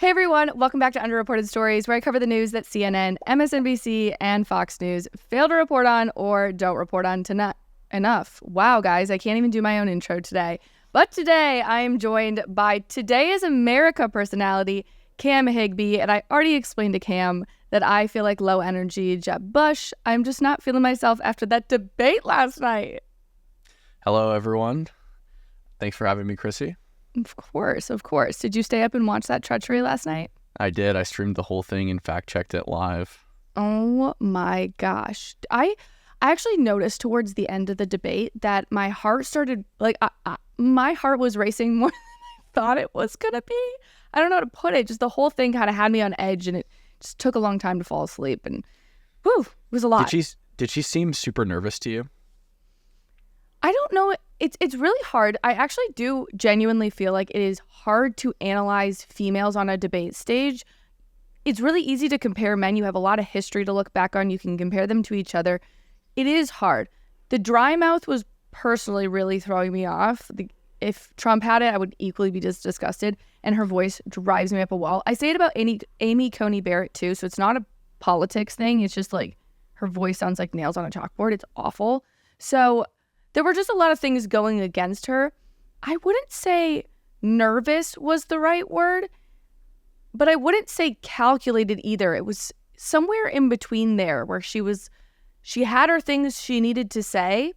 Hey everyone, welcome back to Underreported Stories, where I cover the news that CNN, MSNBC, and Fox News fail to report on or don't report on enough. Wow, guys, I can't even do my own intro today. But today I am joined by Today is America personality, Cam Higby, and I already explained to Cam that I feel like low energy Jeb Bush. I'm just not feeling myself after that debate last night. Hello, everyone. Thanks for having me, Chrissy. Of course. Did you stay up and watch that treachery last night? I did. I streamed the whole thing and fact-checked it live. Oh my gosh. I actually noticed towards the end of the debate that my heart started, my heart was racing more than I thought it was going to be. I don't know how to put it. Just the whole thing kind of had me on edge, and it just took a long time to fall asleep. And whew, it was a lot. Did she seem super nervous to you? I don't know. It's really hard. I actually do genuinely feel like it is hard to analyze females on a debate stage. It's really easy to compare men. You have a lot of history to look back on. You can compare them to each other. It is hard. The dry mouth was personally really throwing me off. If Trump had it, I would equally be just disgusted. And her voice drives me up a wall. I say it about Amy Coney Barrett too. So it's not a politics thing. It's just like her voice sounds like nails on a chalkboard. It's awful. So there were just a lot of things going against her. I wouldn't say nervous was the right word, but I wouldn't say calculated either. It was somewhere in between there where she had her things she needed to say,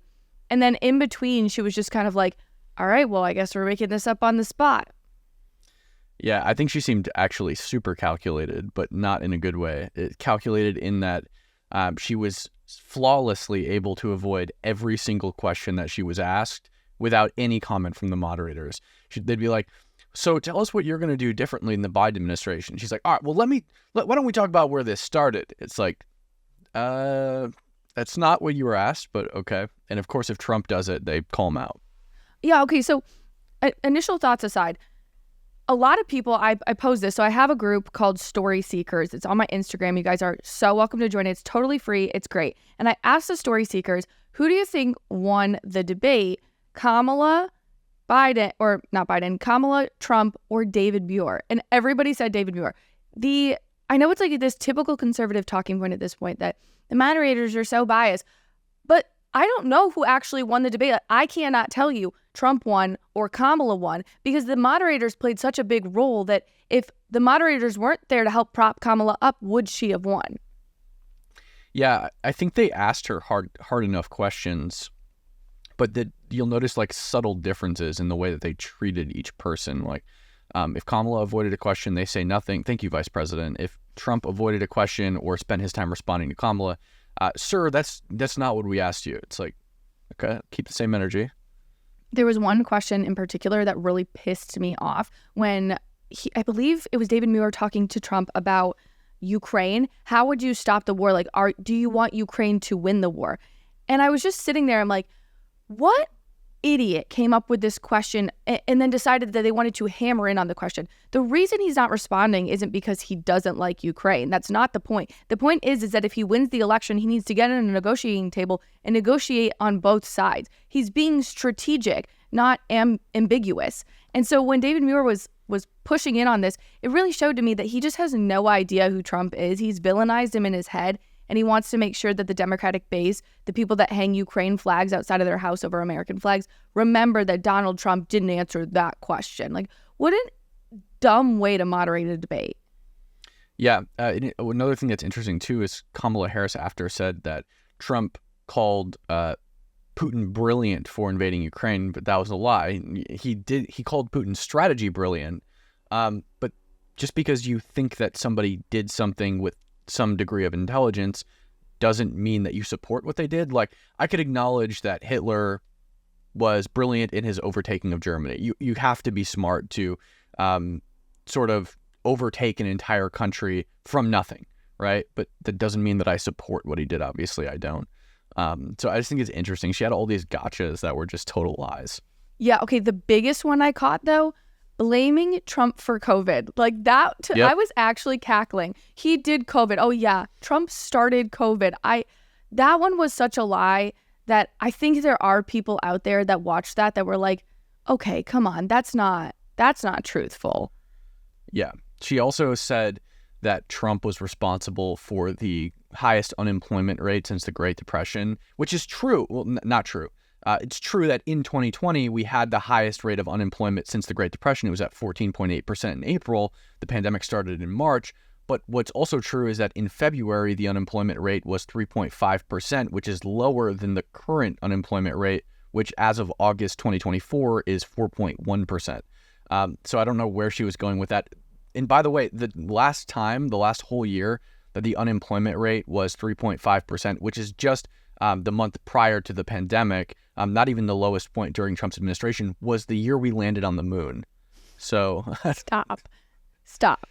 and then in between she was just kind of like, all right, well, I guess we're making this up on the spot. Yeah, I think she seemed actually super calculated, but not in a good way. Calculated in that she was flawlessly able to avoid every single question that she was asked without any comment from the moderators. They'd be like, so tell us what you're going to do differently in the Biden administration. She's like, all right, well, why don't we talk about where this started? It's like, that's not what you were asked, but okay. And of course, if Trump does it, they call him out. Yeah, okay, so initial thoughts aside, a lot of people, I posed this. So I have a group called Story Seekers. It's on my Instagram. You guys are so welcome to join it. It's totally free. It's great. And I asked the Story Seekers, who do you think won the debate? Kamala, Trump, or David Muir? And everybody said David Muir. I know it's like this typical conservative talking point at this point that the moderators are so biased, but I don't know who actually won the debate. I cannot tell you Trump won or Kamala won because the moderators played such a big role that if the moderators weren't there to help prop Kamala up, would she have won? Yeah, I think they asked her hard enough questions, but you'll notice like subtle differences in the way that they treated each person. Like if Kamala avoided a question, they say nothing. Thank you, Vice President. If Trump avoided a question or spent his time responding to Kamala, sir, that's not what we asked you. It's like, okay, keep the same energy. There was one question in particular that really pissed me off when I believe it was David Muir talking to Trump about Ukraine. How would you stop the war? Like, do you want Ukraine to win the war? And I was just sitting there. I'm like, what idiot came up with this question and then decided that they wanted to hammer in on the question? The reason he's not responding isn't because he doesn't like Ukraine. That's not the point. The point is that if he wins the election, he needs to get on a negotiating table and negotiate on both sides. He's being strategic, not ambiguous. And so when David Muir was pushing in on this, it really showed to me that he just has no idea who Trump is. He's villainized him in his head. And he wants to make sure that the Democratic base, the people that hang Ukraine flags outside of their house over American flags, remember that Donald Trump didn't answer that question. Like, what a dumb way to moderate a debate. Yeah. Another thing that's interesting, too, is Kamala Harris after said that Trump called Putin brilliant for invading Ukraine, but that was a lie. He called Putin's strategy brilliant. But just because you think that somebody did something with some degree of intelligence doesn't mean that you support what they did. Like, I could acknowledge that Hitler was brilliant in his overtaking of Germany. You have to be smart to sort of overtake an entire country from nothing, right? But that doesn't mean that I support what he did. Obviously, I don't. So I just think it's interesting. She had all these gotchas that were just total lies. Yeah, okay, the biggest one I caught, though, blaming Trump for COVID. Like that, Yep. I was actually cackling. He did COVID. Oh yeah, Trump started COVID. That one was such a lie that I think there are people out there that watched that were like, okay, come on, that's not truthful. Yeah. She also said that Trump was responsible for the highest unemployment rate since the Great Depression, which is true. Well, not true. It's true that in 2020, we had the highest rate of unemployment since the Great Depression. It was at 14.8% in April. The pandemic started in March. But what's also true is that in February, the unemployment rate was 3.5%, which is lower than the current unemployment rate, which as of August 2024 is 4.1%. So I don't know where she was going with that. And by the way, the last whole year that the unemployment rate was 3.5%, which is just the month prior to the pandemic, not even the lowest point during Trump's administration, was the year we landed on the moon. So Stop.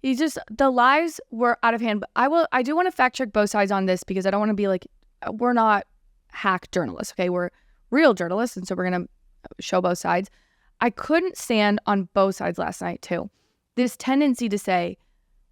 The lies were out of hand. But I do want to fact check both sides on this because I don't want to be like, we're not hack journalists, okay? We're real journalists, and so we're going to show both sides. I couldn't stand on both sides last night, too. This tendency to say,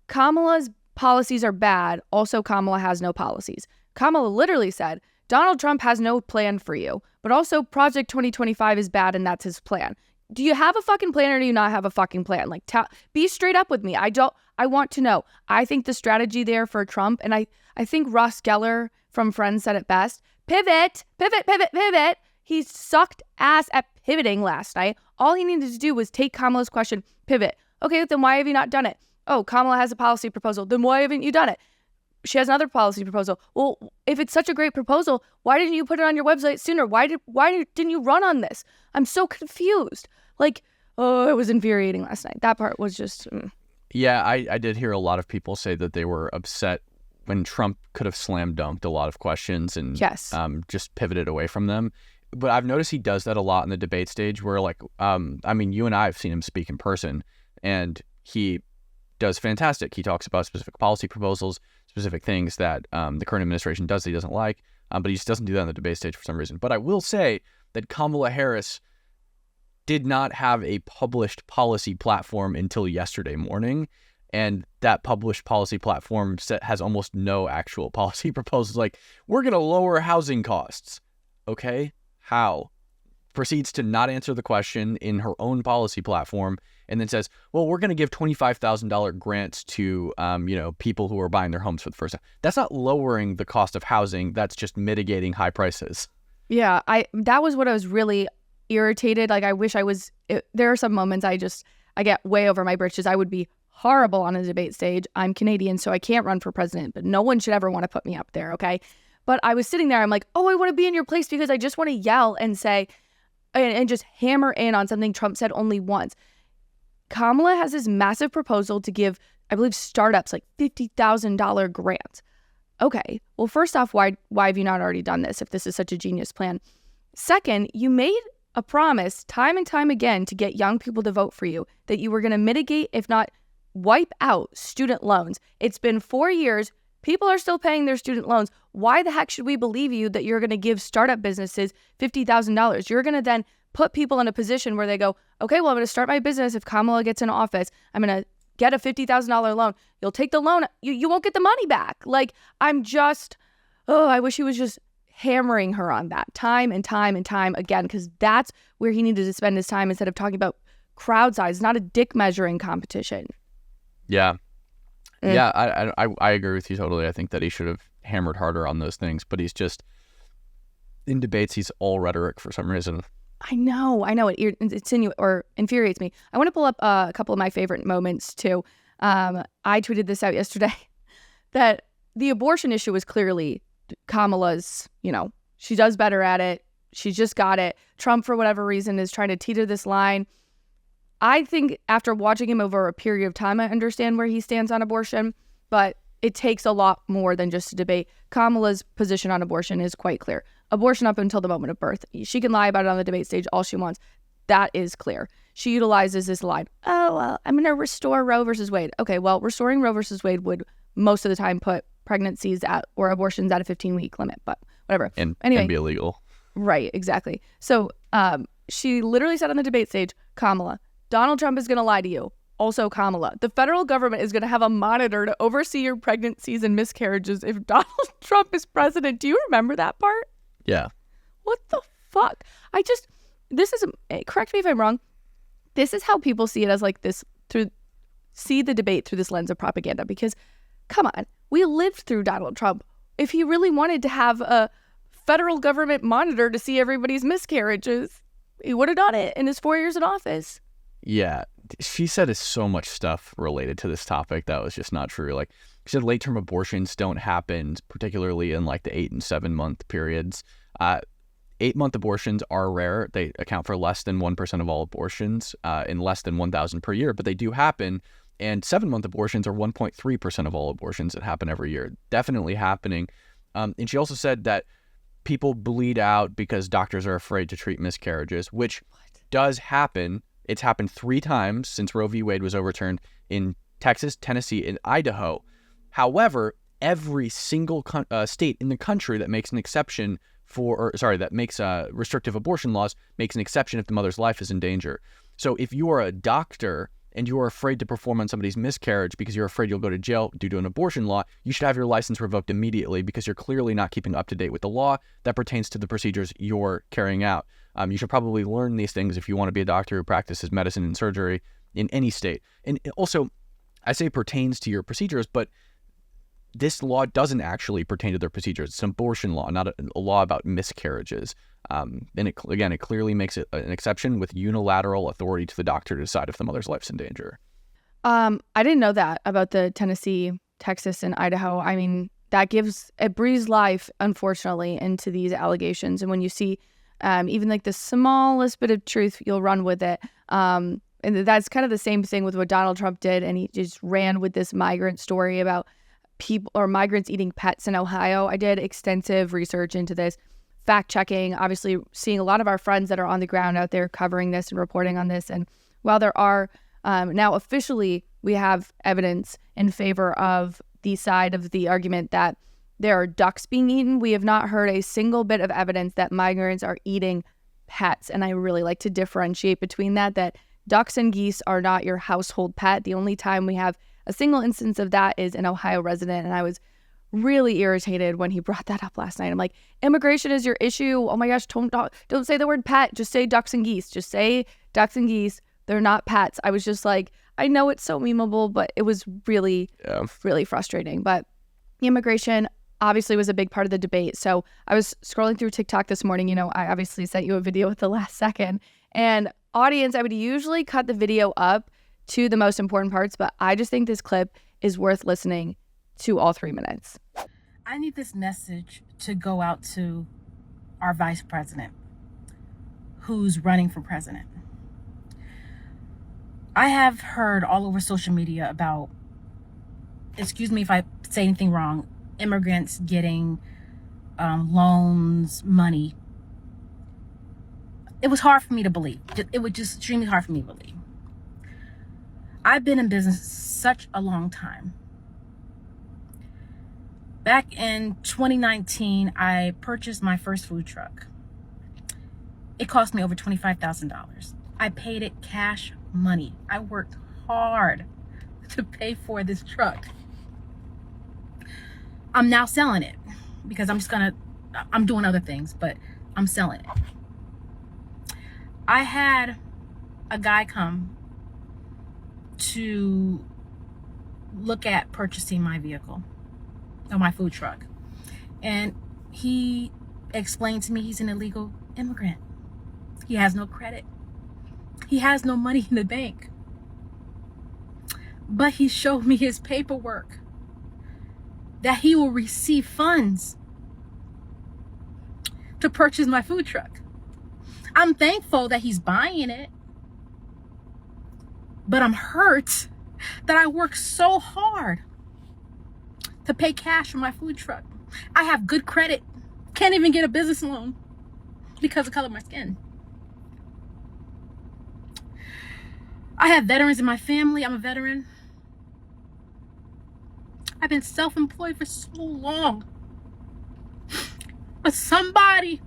Kamala's policies are bad, also Kamala has no policies. Kamala literally said, Donald Trump has no plan for you, but also Project 2025 is bad and that's his plan. Do you have a fucking plan or do you not have a fucking plan? Like, be straight up with me. I want to know. I think the strategy there for Trump, and I think Ross Geller from Friends said it best, pivot. He sucked ass at pivoting last night. All he needed to do was take Kamala's question, pivot. Okay, then why have you not done it? Oh, Kamala has a policy proposal. Then why haven't you done it? She has another policy proposal. Well, if it's such a great proposal, why didn't you put it on your website sooner? Why didn't you run on this? I'm so confused. Like, oh, it was infuriating last night. That part was just... Yeah, I did hear a lot of people say that they were upset when Trump could have slam dunked a lot of questions and just pivoted away from them. But I've noticed he does that a lot in the debate stage where, like, I mean, you and I have seen him speak in person, and he does fantastic. He talks about specific policy proposals, specific things that the current administration does that he doesn't like, but he just doesn't do that on the debate stage for some reason. But I will say that Kamala Harris did not have a published policy platform until yesterday morning, and that published policy platform has almost no actual policy proposals. Like, we're going to lower housing costs. Okay, how? Proceeds to not answer the question in her own policy platform, and then says, well, we're going to give $25,000 grants to, people who are buying their homes for the first time. That's not lowering the cost of housing. That's just mitigating high prices. Yeah, that was what I was really irritated. Like, I wish there are some moments I get way over my britches. I would be horrible on a debate stage. I'm Canadian, so I can't run for president, but no one should ever want to put me up there, okay? But I was sitting there, I'm like, oh, I want to be in your place because I just want to yell and say, and just hammer in on something Trump said only once. Kamala has this massive proposal to give, I believe, startups like $50,000 grants. Okay, well, first off, why have you not already done this if this is such a genius plan? Second, you made a promise time and time again to get young people to vote for you that you were going to mitigate, if not wipe out, student loans. It's been 4 years. People are still paying their student loans. Why the heck should we believe you that you're going to give startup businesses $50,000? You're going to then put people in a position where they go, okay, well, I'm going to start my business if Kamala gets in office. I'm going to get a $50,000 loan. You'll take the loan. You won't get the money back. Like, I wish he was just hammering her on that time and time and time again, because that's where he needed to spend his time instead of talking about crowd size, not a dick measuring competition. Yeah. Yeah, I agree with you totally. I think that he should have hammered harder on those things, but he's just, in debates, he's all rhetoric for some reason. I know. It infuriates me. I want to pull up a couple of my favorite moments, too. I tweeted this out yesterday, that the abortion issue is clearly Kamala's, she does better at it. She's just got it. Trump, for whatever reason, is trying to teeter this line. I think after watching him over a period of time, I understand where he stands on abortion, but it takes a lot more than just a debate. Kamala's position on abortion is quite clear. Abortion up until the moment of birth. She can lie about it on the debate stage all she wants. That is clear. She utilizes this line, oh, well, I'm going to restore Roe versus Wade. Okay, well, restoring Roe versus Wade would most of the time put pregnancies or abortions at a 15-week limit, but whatever. And be illegal. Right, exactly. So she literally said on the debate stage, Kamala, Donald Trump is going to lie to you. Also, Kamala, the federal government is going to have a monitor to oversee your pregnancies and miscarriages if Donald Trump is president. Do you remember that part? Yeah. What the fuck? Correct me if I'm wrong. This is how people see it, as like this, through see the debate through this lens of propaganda, because come on, we lived through Donald Trump. If he really wanted to have a federal government monitor to see everybody's miscarriages, he would have done it in his 4 years in office. Yeah, she said so much stuff related to this topic that was just not true. Like, she said late-term abortions don't happen, particularly in like the 8 and 7 month periods. 8-month abortions are rare. They account for less than 1% of all abortions, in less than 1,000 per year, but they do happen. And 7-month abortions are 1.3% of all abortions that happen every year. Definitely happening. And she also said that people bleed out because doctors are afraid to treat miscarriages, which does happen. It's happened 3 times since Roe v. Wade was overturned in Texas, Tennessee, and Idaho. However, every single state in the country that makes an exception that makes restrictive abortion laws makes an exception if the mother's life is in danger. So if you are a doctor and you are afraid to perform on somebody's miscarriage because you're afraid you'll go to jail due to an abortion law, you should have your license revoked immediately, because you're clearly not keeping up to date with the law that pertains to the procedures you're carrying out. You should probably learn these things if you want to be a doctor who practices medicine and surgery in any state. And also, I say pertains to your procedures, but this law doesn't actually pertain to their procedures. It's an abortion law, not a law about miscarriages. And it clearly makes it an exception with unilateral authority to the doctor to decide if the mother's life's in danger. I didn't know that about the Tennessee, Texas, and Idaho. I mean, it breathes life, unfortunately, into these allegations. And when you see even like the smallest bit of truth, you'll run with it. And that's kind of the same thing with what Donald Trump did. And he just ran with this migrant story about migrants eating pets in Ohio. I did extensive research into this, fact checking, obviously seeing a lot of our friends that are on the ground out there covering this and reporting on this. And while there are now officially, we have evidence in favor of the side of the argument that there are ducks being eaten, we have not heard a single bit of evidence that migrants are eating pets. And I really like to differentiate between that ducks and geese are not your household pet. The only time we have a single instance of that is an Ohio resident. And I was really irritated when he brought that up last night. I'm like, immigration is your issue. Oh my gosh, don't say the word pet. Just say ducks and geese. Just say ducks and geese. They're not pets. I was just like, I know it's so memeable, but it was really, really frustrating. But immigration obviously was a big part of the debate. So I was scrolling through TikTok this morning. I obviously sent you a video at the last second. And audience, I would usually cut the video up to the most important parts, but I just think this clip is worth listening to all 3 minutes. I need this message to go out to our vice president who's running for president. I have heard all over social media about, excuse me if I say anything wrong, immigrants getting loans, money. It was hard for me to believe. It was just extremely hard for me to believe. I've been in business such a long time. Back in 2019, I purchased my first food truck. It cost me over $25,000. I paid it cash money. I worked hard to pay for this truck. I'm now selling it because I'm doing other things, but I'm selling it. I had a guy come to look at purchasing my vehicle or my food truck, and he explained to me he's an illegal immigrant. He has no credit. He has no money in the bank. But he showed me his paperwork that he will receive funds to purchase my food truck. I'm thankful that he's buying it, but I'm hurt that I worked so hard to pay cash for my food truck. I have good credit, can't even get a business loan because of the color of my skin. I have veterans in my family. I'm a veteran. I've been self-employed for so long. But somebody,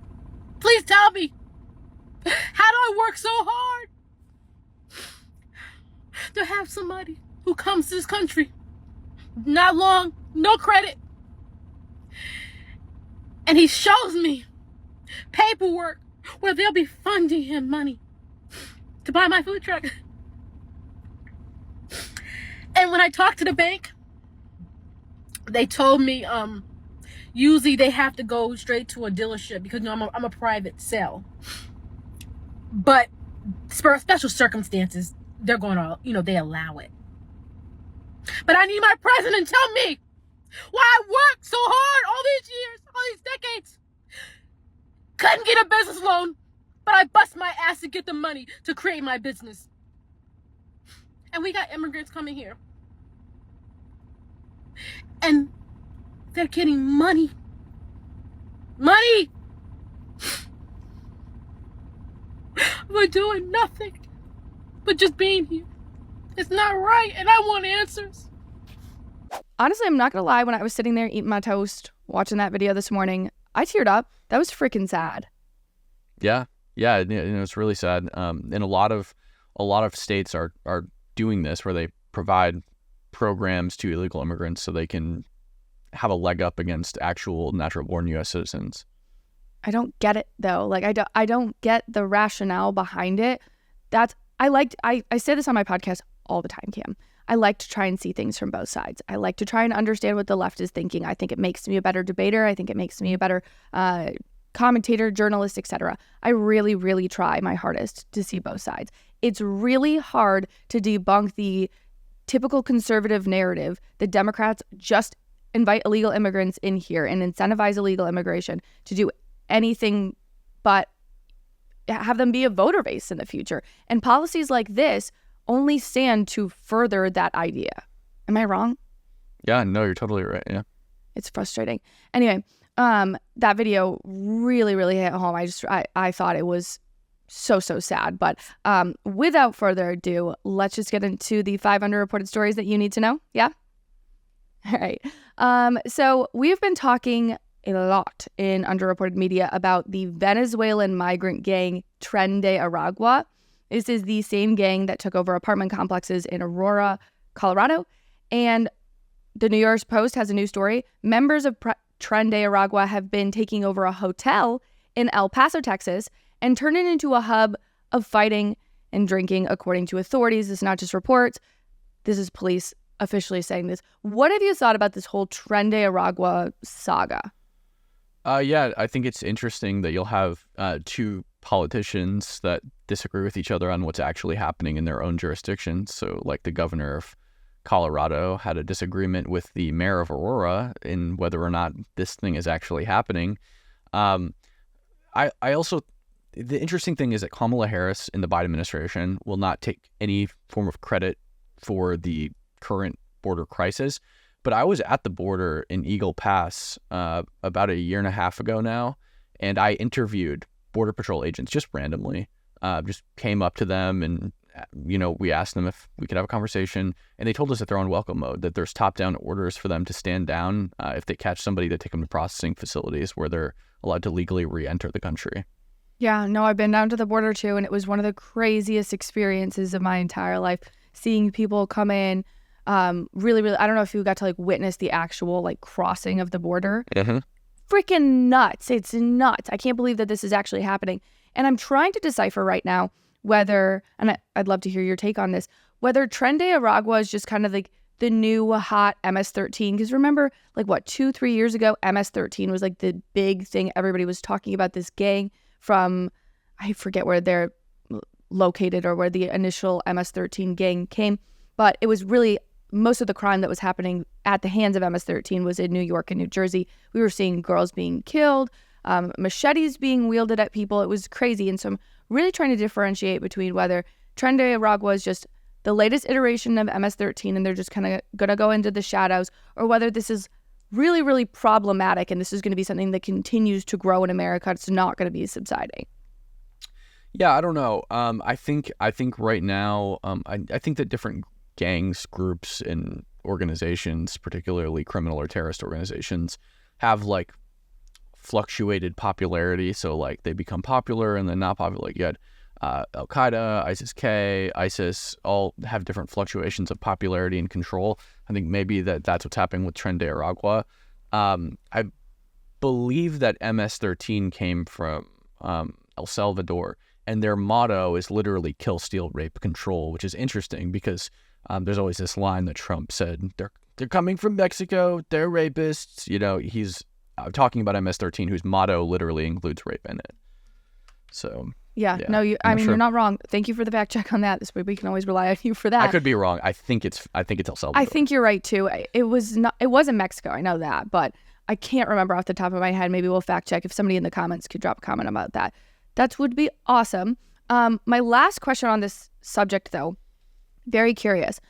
please tell me, how do I work so hard to have somebody who comes to this country, not long, no credit, and he shows me paperwork where they'll be funding him money to buy my food truck. And when I talked to the bank, they told me usually they have to go straight to a dealership because I'm a private sale. But for special circumstances, they're going to, they allow it. But I need my president to tell me why I worked so hard all these years, all these decades. Couldn't get a business loan, but I bust my ass to get the money to create my business. And we got immigrants coming here. And they're getting money. Money! We're doing nothing but just being here. It's not right, and I want answers. Honestly, I'm not going to lie. When I was sitting there eating my toast, watching that video this morning, I teared up. That was freaking sad. Yeah, it's really sad. And a lot of states are doing this, where they provide programs to illegal immigrants so they can have a leg up against actual natural-born U.S. citizens. I don't get it though. Like I don't get the rationale behind it. I say this on my podcast all the time, Cam. I like to try and see things from both sides. I like to try and understand what the left is thinking. I think it makes me a better debater. I think it makes me a better commentator, journalist, etc. I really, really try my hardest to see both sides. It's really hard to debunk the typical conservative narrative that Democrats just invite illegal immigrants in here and incentivize illegal immigration to do anything but have them be a voter base in the future. And policies like this only stand to further that idea. Am I wrong? Yeah, no, you're totally right. Yeah. It's frustrating. Anyway, that video really, really hit home. I thought it was so sad. But without further ado, let's just get into the 5 underreported stories that you need to know. Yeah? All right. So we've been talking a lot in underreported media about the Venezuelan migrant gang Tren de Aragua. This is the same gang that took over apartment complexes in Aurora, Colorado. And the New York Post has a new story. Members of Tren de Aragua have been taking over a hotel in El Paso, Texas, and turned it into a hub of fighting and drinking, according to authorities. This is not just reports. This is police officially saying this. What have you thought about this whole Tren de Aragua saga? Yeah, I think it's interesting that you'll have two politicians that disagree with each other on what's actually happening in their own jurisdictions. So like the governor of Colorado had a disagreement with the mayor of Aurora in whether or not this thing is actually happening. I also, the interesting thing is that Kamala Harris in the Biden administration will not take any form of credit for the current border crisis. But I was at the border in Eagle Pass about a year and a half ago now, and I interviewed Border Patrol agents just randomly, just came up to them and, we asked them if we could have a conversation, and they told us that they're on welcome mode, that there's top-down orders for them to stand down if they catch somebody, to take them to processing facilities where they're allowed to legally re-enter the country. Yeah, no, I've been down to the border too, and it was one of the craziest experiences of my entire life, seeing people come in. Really, I don't know if you got to witness the actual crossing of the border. Mm-hmm. Freaking nuts. It's nuts. I can't believe that this is actually happening. And I'm trying to decipher right now whether, and I'd love to hear your take on this, whether Tren de Aragua is just kind of the new hot MS-13. Because remember, 2-3 years ago, MS-13 was the big thing. Everybody was talking about this gang from, I forget where they're located or where the initial MS-13 gang came. But it was really, most of the crime that was happening at the hands of MS-13 was in New York and New Jersey. We were seeing girls being killed, machetes being wielded at people. It was crazy. And so I'm really trying to differentiate between whether Tren de Aragua is just the latest iteration of MS-13 and they're just kind of going to go into the shadows, or whether this is really, really problematic and this is going to be something that continues to grow in America. It's not going to be subsiding. Yeah, I don't know. I think right now, I think that different gangs, groups, and organizations, particularly criminal or terrorist organizations, have fluctuated popularity. So they become popular and then not popular. You had Al-Qaeda, ISIS-K, ISIS, all have different fluctuations of popularity and control. I think maybe that's what's happening with Tren de Aragua. I believe that MS-13 came from El Salvador, and their motto is literally kill, steal, rape, control, which is interesting because There's always this line that Trump said, they're coming from Mexico, they're rapists. You know, he's talking about MS-13, whose motto literally includes rape in it. So yeah. No, you're not wrong. Thank you for the fact check on that. This way we can always rely on you for that. I could be wrong. I think it's El Salvador. I think you're right too. It wasn't Mexico. I know that, but I can't remember off the top of my head. Maybe we'll fact check if somebody in the comments could drop a comment about that. That would be awesome. My last question on this subject, though, very curious.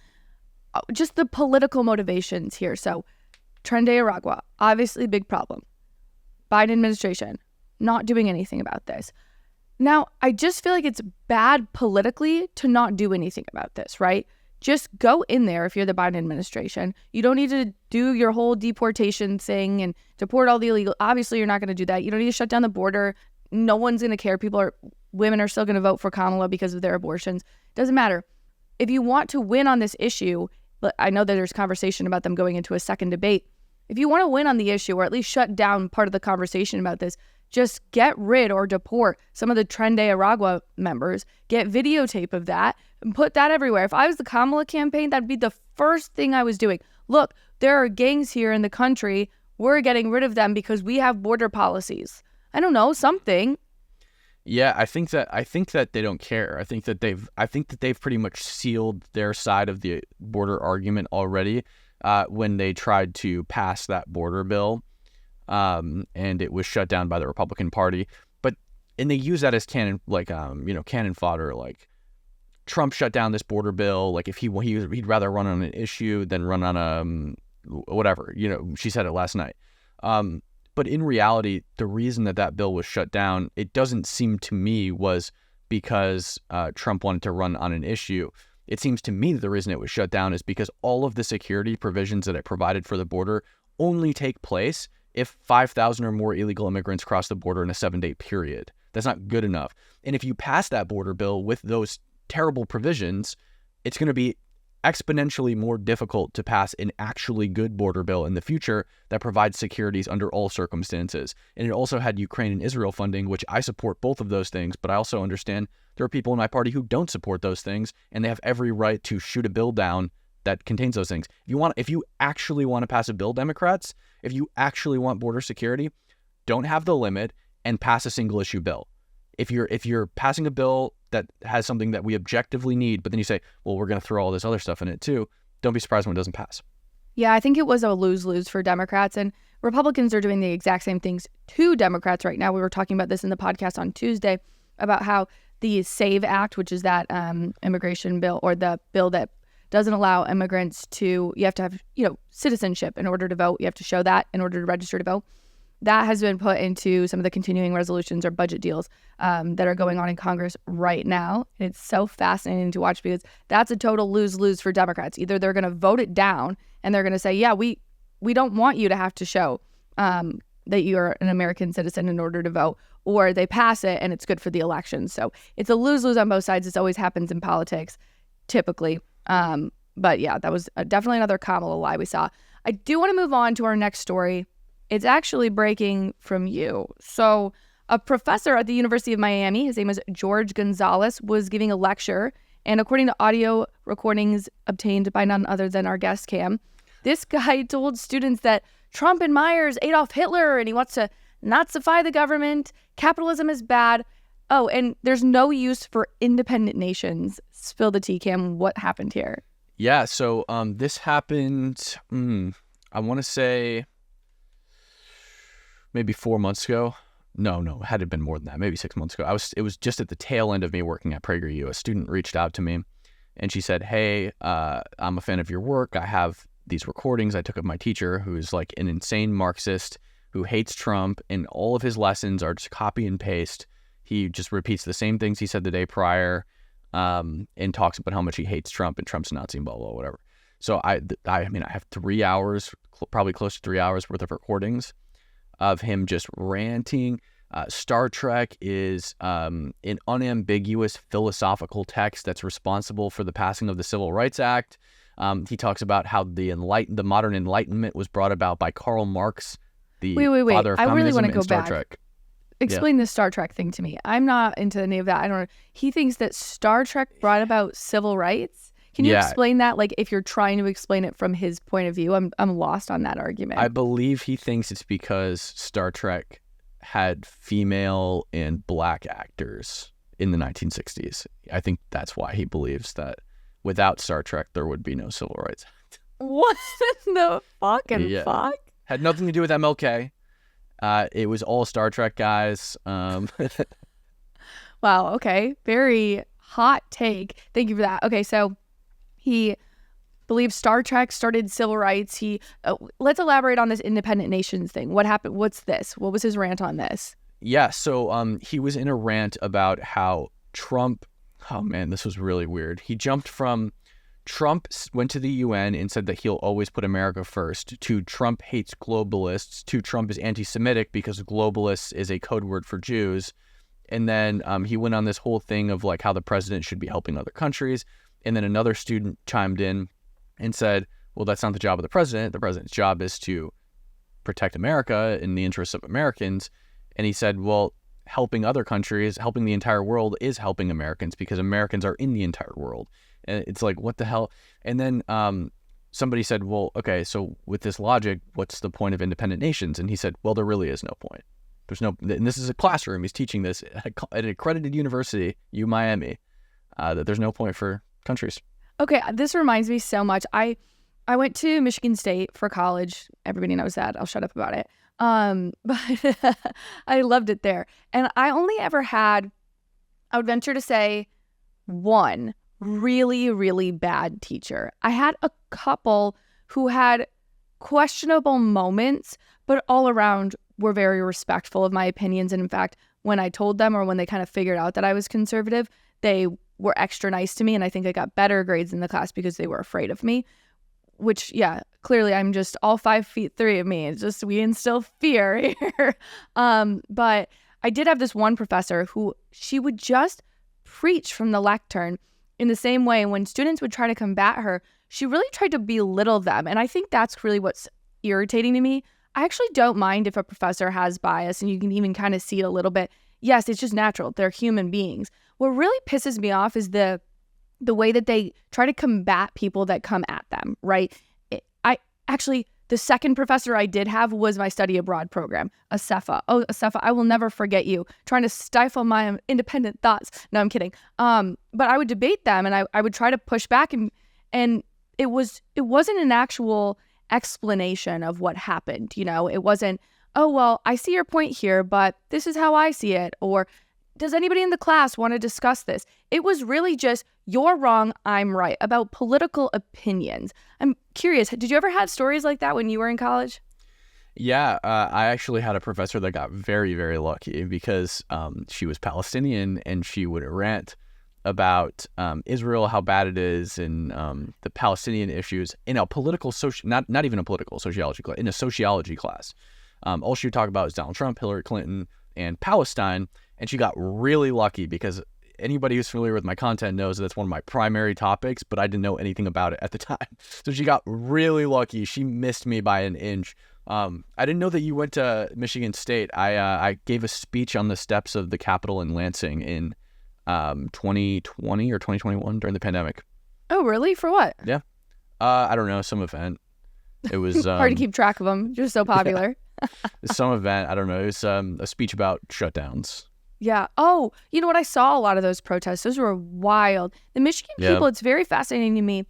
Just the political motivations here. So, Tren de Aragua, obviously big problem. Biden administration not doing anything about this. Now, I just feel like it's bad politically to not do anything about this, right? Just go in there if you're the Biden administration. You don't need to do your whole deportation thing and deport all the illegal. Obviously, you're not going to do that. You don't need to shut down the border. No one's going to care. Women are still going to vote for Kamala because of their abortions. Doesn't matter. If you want to win on this issue, I know that there's conversation about them going into a second debate. If you want to win on the issue or at least shut down part of the conversation about this, just get rid or deport some of the Tren de Aragua members, get videotape of that, and put that everywhere. If I was the Kamala campaign, that'd be the first thing I was doing. Look, there are gangs here in the country. We're getting rid of them because we have border policies. I don't know, something. Yeah, I think that they don't care. I think that they've pretty much sealed their side of the border argument already when they tried to pass that border bill, and it was shut down by the Republican Party. And they use that as cannon fodder. Like, Trump shut down this border bill. Like, if he'd rather run on an issue than run on a whatever. You know, she said it last night. But in reality, the reason that bill was shut down, it doesn't seem to me was because Trump wanted to run on an issue. It seems to me that the reason it was shut down is because all of the security provisions that it provided for the border only take place if 5,000 or more illegal immigrants cross the border in a 7-day period. That's not good enough. And if you pass that border bill with those terrible provisions, it's going to be exponentially more difficult to pass an actually good border bill in the future that provides securities under all circumstances. And it also had Ukraine and Israel funding, which I support both of those things, but I also understand there are people in my party who don't support those things, and they have every right to shoot a bill down that contains those things. If you actually want to pass a bill, Democrats, if you actually want border security, don't have the limit and pass a single issue bill. If you're passing a bill that has something that we objectively need, but then you say, well, we're going to throw all this other stuff in it too, don't be surprised when it doesn't pass. Yeah, I think it was a lose-lose for Democrats, and Republicans are doing the exact same things to Democrats right now. We were talking about this in the podcast on Tuesday about how the SAVE Act, which is that immigration bill, or the bill that doesn't allow immigrants to, you have to have, citizenship in order to vote. You have to show that in order to register to vote. That has been put into some of the continuing resolutions or budget deals that are going on in Congress right now. And it's so fascinating to watch because that's a total lose-lose for Democrats. Either they're going to vote it down and they're going to say, yeah, we don't want you to have to show that you're an American citizen in order to vote, or they pass it and it's good for the election. So it's a lose-lose on both sides. This always happens in politics, typically. But yeah, that was definitely another Kamala lie we saw. I do want to move on to our next story. It's actually breaking from you. So a professor at the University of Miami, his name is George Gonzalez, was giving a lecture. And according to audio recordings obtained by none other than our guest, Cam, this guy told students that Trump admires Adolf Hitler and he wants to Nazify the government. Capitalism is bad. Oh, and there's no use for independent nations. Spill the tea, Cam. What happened here? Yeah, so this happened, I want to say maybe 4 months ago. No, it had to have been more than that, maybe 6 months ago. It was just at the tail end of me working at PragerU. A student reached out to me and she said, hey, I'm a fan of your work. I have these recordings I took of my teacher who's like an insane Marxist who hates Trump, and all of his lessons are just copy and paste. He just repeats the same things he said the day prior and talks about how much he hates Trump and Trump's Nazi and blah, blah, whatever. So I have 3 hours, probably close to 3 hours worth of recordings of him just ranting. Star Trek is an unambiguous philosophical text that's responsible for the passing of the Civil Rights Act. He talks about how the modern Enlightenment was brought about by Karl Marx, the father of communism. I really want to go back. Trek. Explain the Star Trek thing to me. I'm not into any of that. I don't know. He thinks that Star Trek brought about civil rights. Can you Yeah. explain that? Like, if you're trying to explain it from his point of view, I'm lost on that argument. I believe he thinks it's because Star Trek had female and black actors in the 1960s. I think that's why he believes that without Star Trek, there would be no civil rights. What the fucking Yeah. fuck? Had nothing to do with MLK. It was all Star Trek guys. Wow. Okay. Very hot take. Thank you for that. Okay. So he believes Star Trek started civil rights. Let's elaborate on this independent nations thing. What happened? What's this? What was his rant on this? Yeah. So he was in a rant about how Trump. Oh man, this was really weird. He jumped from Trump went to the UN and said that he'll always put America first, to Trump hates globalists, to Trump is anti-Semitic because globalists is a code word for Jews. And then he went on this whole thing of like how the president should be helping other countries. And then another student chimed in and said, well, that's not the job of the president. The president's job is to protect America in the interests of Americans. And he said, well, helping other countries, helping the entire world is helping Americans because Americans are in the entire world. And it's like, what the hell? And then somebody said, well, okay, so with this logic, what's the point of independent nations? And he said, well, there really is no point. There's no, and this is a classroom. He's teaching this at an accredited university, Miami, that there's no point for countries. Okay, this reminds me so much. I went to Michigan State for college. Everybody knows that. I'll shut up about it. But I loved it there. And I only ever had, I would venture to say, one really, really bad teacher. I had a couple who had questionable moments, but all around were very respectful of my opinions. And in fact, when I told them, or when they kind of figured out that I was conservative, they were extra nice to me. And I think I got better grades in the class because they were afraid of me, which, yeah, clearly I'm just all 5'3" of me. It's just, we instill fear here. But I did have this one professor who, she would just preach from the lectern in the same way. When students would try to combat her, she really tried to belittle them. And I think that's really what's irritating to me. I actually don't mind if a professor has bias, and you can even kind of see it a little bit. Yes, it's just natural. They're human beings. What really pisses me off is the way that they try to combat people that come at them, right? The second professor I did have was my study abroad program, Asefa. Oh, Asefa, I will never forget you, trying to stifle my independent thoughts. No, I'm kidding. But I would debate them, and I would try to push back, and it wasn't an actual explanation of what happened. You know, it wasn't, oh, well, I see your point here, but this is how I see it. Or does anybody in the class want to discuss this? It was really just, you're wrong, I'm right, about political opinions. I'm curious, did you ever have stories like that when you were in college? Yeah, I actually had a professor that got very, very lucky because she was Palestinian, and she would rant about Israel, how bad it is, and the Palestinian issues in a political, not even a political sociology class, in a sociology class. All she would talk about is Donald Trump, Hillary Clinton, and Palestine. And she got really lucky because anybody who's familiar with my content knows that that's one of my primary topics, but I didn't know anything about it at the time. So she got really lucky. She missed me by an inch. I didn't know that you went to Michigan State. I gave a speech on the steps of the Capitol in Lansing in 2020 or 2021 during the pandemic. Oh, really? For what? Yeah. I don't know, some event. It was hard to keep track of them. Just so popular. Yeah. Some event. I don't know. It was a speech about shutdowns. Yeah. Oh, you know what? I saw a lot of those protests. Those were wild. The Michigan people, it's very fascinating to me.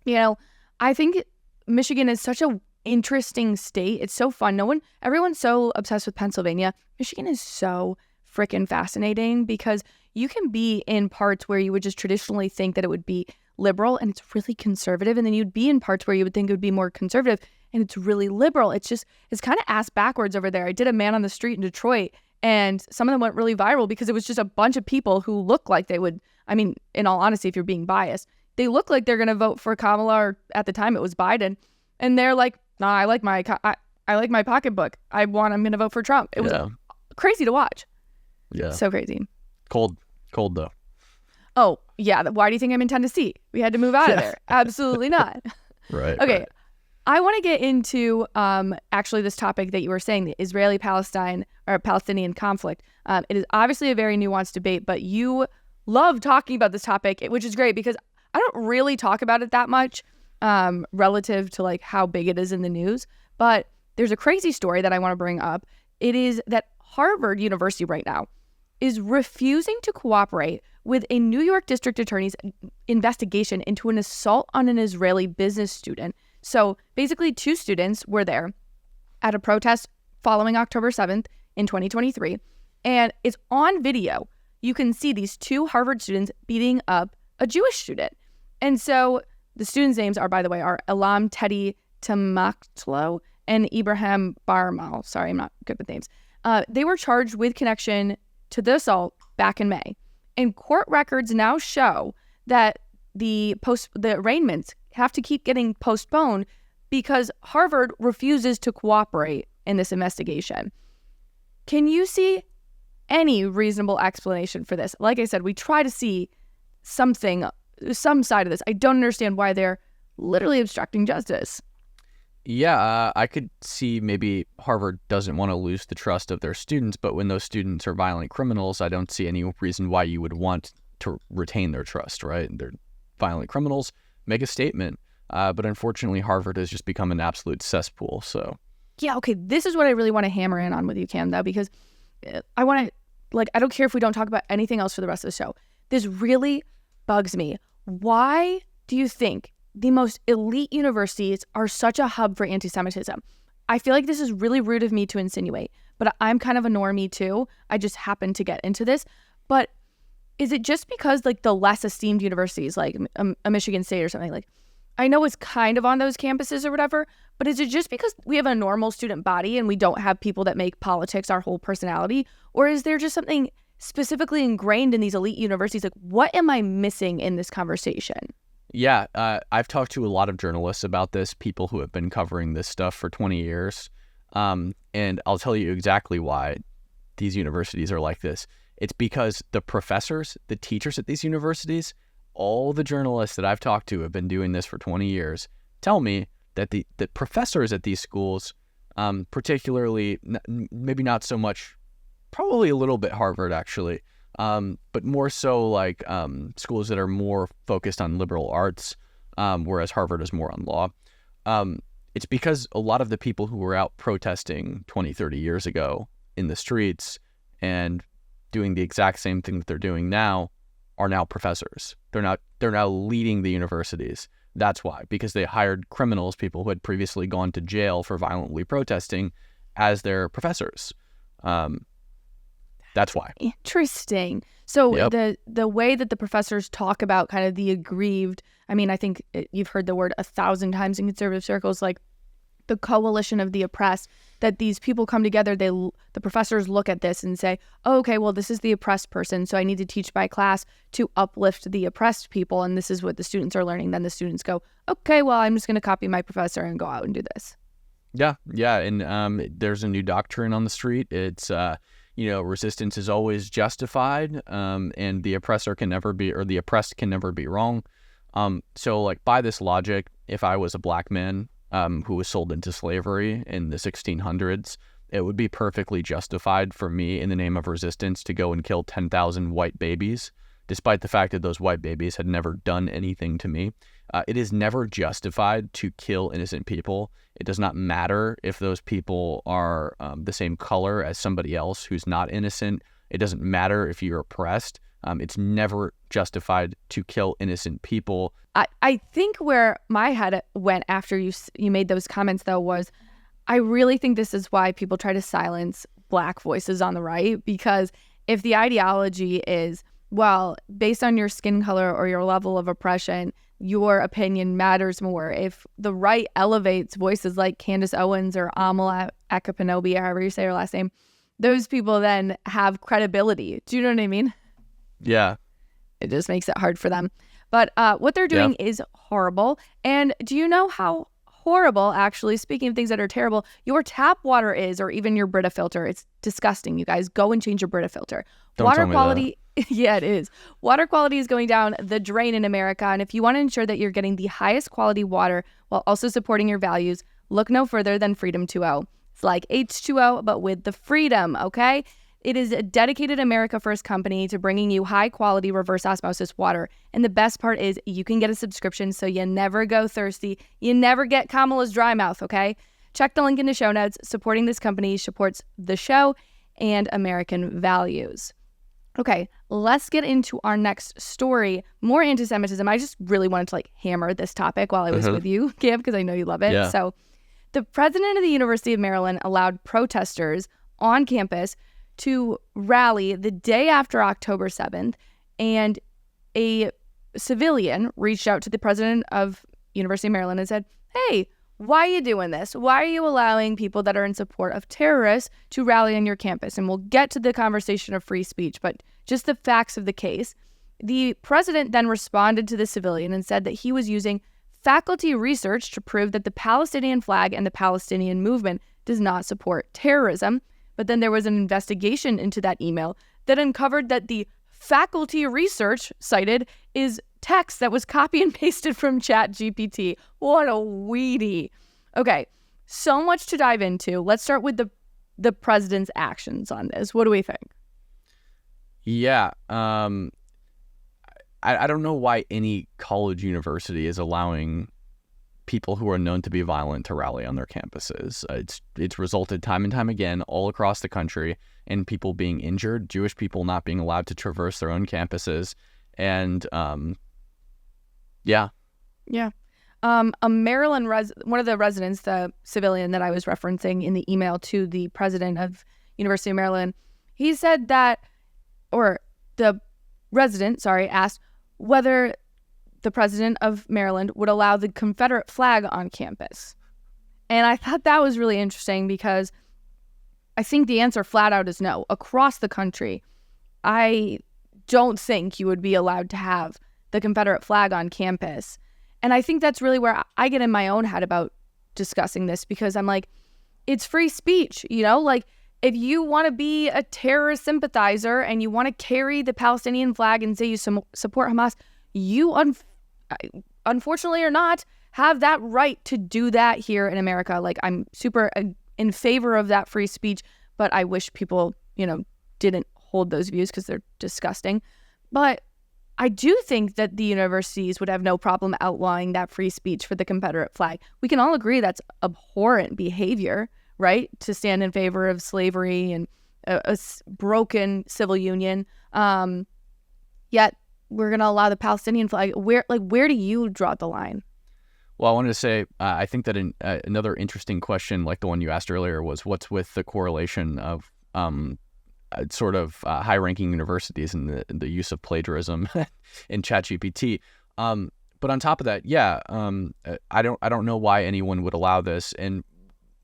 You know, I think Michigan is such an interesting state. It's so fun. Everyone's so obsessed with Pennsylvania. Michigan is so freaking fascinating because you can be in parts where you would just traditionally think that it would be liberal and it's really conservative. And then you'd be in parts where you would think it would be more conservative and it's really liberal. It's kind of ass backwards over there. I did a man on the street in Detroit, and some of them went really viral because it was just a bunch of people who look like they would, I mean, in all honesty, if you're being biased, they look like they're going to vote for Kamala, or at the time it was Biden. And they're like, nah, I like my pocketbook. I'm going to vote for Trump. It was crazy to watch. Yeah. So crazy. Cold though. Oh, yeah. Why do you think I'm in Tennessee? We had to move out of there. Absolutely not. Right. Okay. Right. I want to get into actually this topic that you were saying, the Israeli-Palestine or Palestinian conflict. It is obviously a very nuanced debate, but you love talking about this topic, which is great because I don't really talk about it that much relative to like how big it is in the news. But there's a crazy story that I want to bring up. It is that Harvard University right now is refusing to cooperate with a New York district attorney's investigation into an assault on an Israeli business student. So basically 2 students were there at a protest following October 7th in 2023. And it's on video. You can see these 2 Harvard students beating up a Jewish student. And so the students' names are, by the way, are Elam Teddy Tamaktlo and Ibrahim Barmal. Sorry, I'm not good with names. They were charged with connection to the assault back in May. And court records now show that the arraignments have to keep getting postponed because Harvard refuses to cooperate in this investigation. Can you see any reasonable explanation for this? Like I said, we try to see some side of this. I don't understand why they're literally obstructing justice. Yeah, I could see maybe Harvard doesn't want to lose the trust of their students, but when those students are violent criminals, I don't see any reason why you would want to retain their trust, right? They're violent criminals, make a statement. But unfortunately, Harvard has just become an absolute cesspool, so. Yeah, okay, this is what I really want to hammer in on with you, Cam, though, because I want to, I don't care if we don't talk about anything else for the rest of the show. This really bugs me. Why do you think the most elite universities are such a hub for anti-Semitism? I feel like this is really rude of me to insinuate, but I'm kind of a normie too. I just happen to get into this. But is it just because the less esteemed universities, like a Michigan State or something, I know it's kind of on those campuses or whatever, but is it just because we have a normal student body and we don't have people that make politics our whole personality? Or is there just something specifically ingrained in these elite universities? What am I missing in this conversation? Yeah, I've talked to a lot of journalists about this, people who have been covering this stuff for 20 years. And I'll tell you exactly why these universities are like this. It's because the professors, the teachers at these universities, all the journalists that I've talked to have been doing this for 20 years, tell me that the professors at these schools, particularly, maybe not so much, probably a little bit Harvard actually, but more so schools that are more focused on liberal arts, whereas Harvard is more on law. It's because a lot of the people who were out protesting 20, 30 years ago in the streets and doing the exact same thing that they're doing now are now professors. They're now leading the universities. That's why, because they hired criminals, people who had previously gone to jail for violently protesting, as their professors. That's why. Interesting. So Yep. the way that the professors talk about kind of the aggrieved, I mean, I think you've heard the word 1,000 times in conservative circles, the coalition of the oppressed, that these people come together, the professors look at this and say, oh, okay, well, this is the oppressed person, so I need to teach my class to uplift the oppressed people, and this is what the students are learning. Then the students go, okay, well, I'm just going to copy my professor and go out and do this. Yeah, and there's a new doctrine on the street. It's resistance is always justified, and the oppressor can never be, or the oppressed can never be wrong. So by this logic, if I was a black man who was sold into slavery in the 1600s, it would be perfectly justified for me, in the name of resistance, to go and kill 10,000 white babies, despite the fact that those white babies had never done anything to me. It is never justified to kill innocent people. It does not matter if those people are the same color as somebody else who's not innocent. It doesn't matter if you're oppressed. It's never justified to kill innocent people. I think where my head went after you made those comments, though, was I really think this is why people try to silence black voices on the right, because if the ideology is, well, based on your skin color or your level of oppression, your opinion matters more. If the right elevates voices like Candace Owens or Amal Akapanobi, however you say her last name, those people then have credibility. Do you know what I mean? Yeah. It just makes it hard for them. But what they're doing is horrible. And do you know how horrible, actually, speaking of things that are terrible, your tap water is, or even your Brita filter? It's disgusting, you guys. Go and change your Brita filter. Don't water tell me quality, yeah, it is. Water quality is going down the drain in America. And if you want to ensure that you're getting the highest quality water while also supporting your values, look no further than Freedom 2.0. It's like H2O, but with the freedom, okay? It is a dedicated America First company to bringing you high-quality reverse osmosis water. And the best part is you can get a subscription so you never go thirsty. You never get Kamala's dry mouth, okay? Check the link in the show notes. Supporting this company supports the show and American values. Okay, let's get into our next story. More anti-Semitism. I just really wanted to hammer this topic while I was with you, Cam, because I know you love it. Yeah. So the president of the University of Maryland allowed protesters on campus to rally the day after October 7th, and a civilian reached out to the president of University of Maryland and said, hey, why are you doing this? Why are you allowing people that are in support of terrorists to rally on your campus? And we'll get to the conversation of free speech, but just the facts of the case. The president then responded to the civilian and said that he was using faculty research to prove that the Palestinian flag and the Palestinian movement does not support terrorism. But then there was an investigation into that email that uncovered that the faculty research cited is text that was copy and pasted from ChatGPT. What a weedy. Okay, so much to dive into. Let's start with the president's actions on this. What do we think? Yeah, I don't know why any college university is allowing people who are known to be violent to rally on their campuses. It's resulted time and time again all across the country in people being injured, Jewish people not being allowed to traverse their own campuses, and yeah. A Maryland one of the residents, the civilian that I was referencing in the email to the president of University of Maryland, he said that, or the resident, asked whether the president of Maryland would allow the Confederate flag on campus. And I thought that was really interesting because I think the answer flat out is no. Across the country, I don't think you would be allowed to have the Confederate flag on campus. And I think that's really where I get in my own head about discussing this, because I'm like, it's free speech, if you want to be a terrorist sympathizer and you want to carry the Palestinian flag and say you support Hamas, you unfortunately or not have that right to do that here in America. I'm super in favor of that free speech, but I wish people, didn't hold those views because they're disgusting. But I do think that the universities would have no problem outlawing that free speech for the Confederate flag. We can all agree that's abhorrent behavior, right? To stand in favor of slavery and a broken civil union. Yet we're going to allow the Palestinian flag. Where do you draw the line? Well, I wanted to say, I think that another interesting question, like the one you asked earlier, was what's with the correlation of high-ranking universities and the use of plagiarism in ChatGPT. But on top of that, I don't know why anyone would allow this. And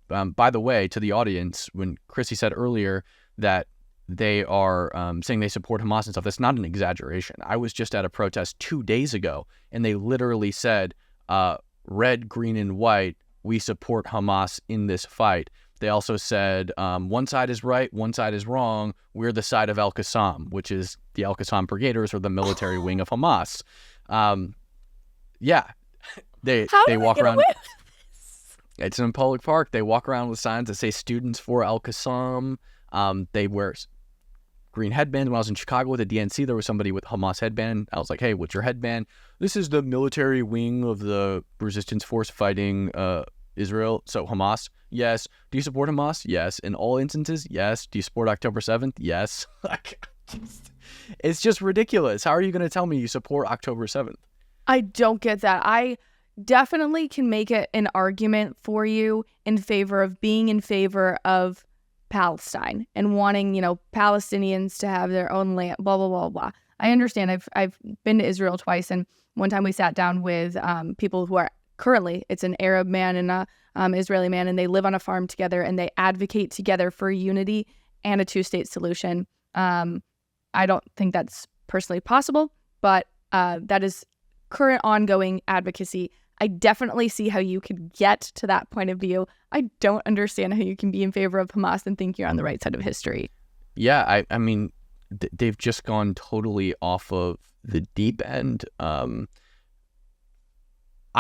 by the way, to the audience, when Chrissy said earlier that they are saying they support Hamas and stuff, that's not an exaggeration. I was just at a protest 2 days ago, and they literally said, red, green, and white, we support Hamas in this fight. They also said, one side is right, one side is wrong. We're the side of Al-Qassam, which is the Al-Qassam Brigaders, or the military wing of Hamas. They walk around. It's in public park. They walk around with signs that say "Students for Al-Qassam." They wear green headbands. When I was in Chicago with the DNC, there was somebody with Hamas headband. I was like, "Hey, what's your headband?" This is the military wing of the resistance force fighting Israel. So Hamas, yes. Do you support Hamas? Yes. In all instances, yes. Do you support October 7th? Yes. It's just ridiculous. How are you going to tell me you support October 7th? I don't get that. I definitely can make it an argument for you in favor of being in favor of Palestine and wanting, Palestinians to have their own land, blah, blah, blah, blah. I understand. I've been to Israel twice, and one time we sat down with people who are currently, it's an Arab man and a Israeli man, and they live on a farm together, and they advocate together for unity and a two-state solution. I don't think that's personally possible, but that is current ongoing advocacy. I definitely see how you could get to that point of view. I don't understand how you can be in favor of Hamas and think you're on the right side of history. Yeah, I mean, they've just gone totally off of the deep end. I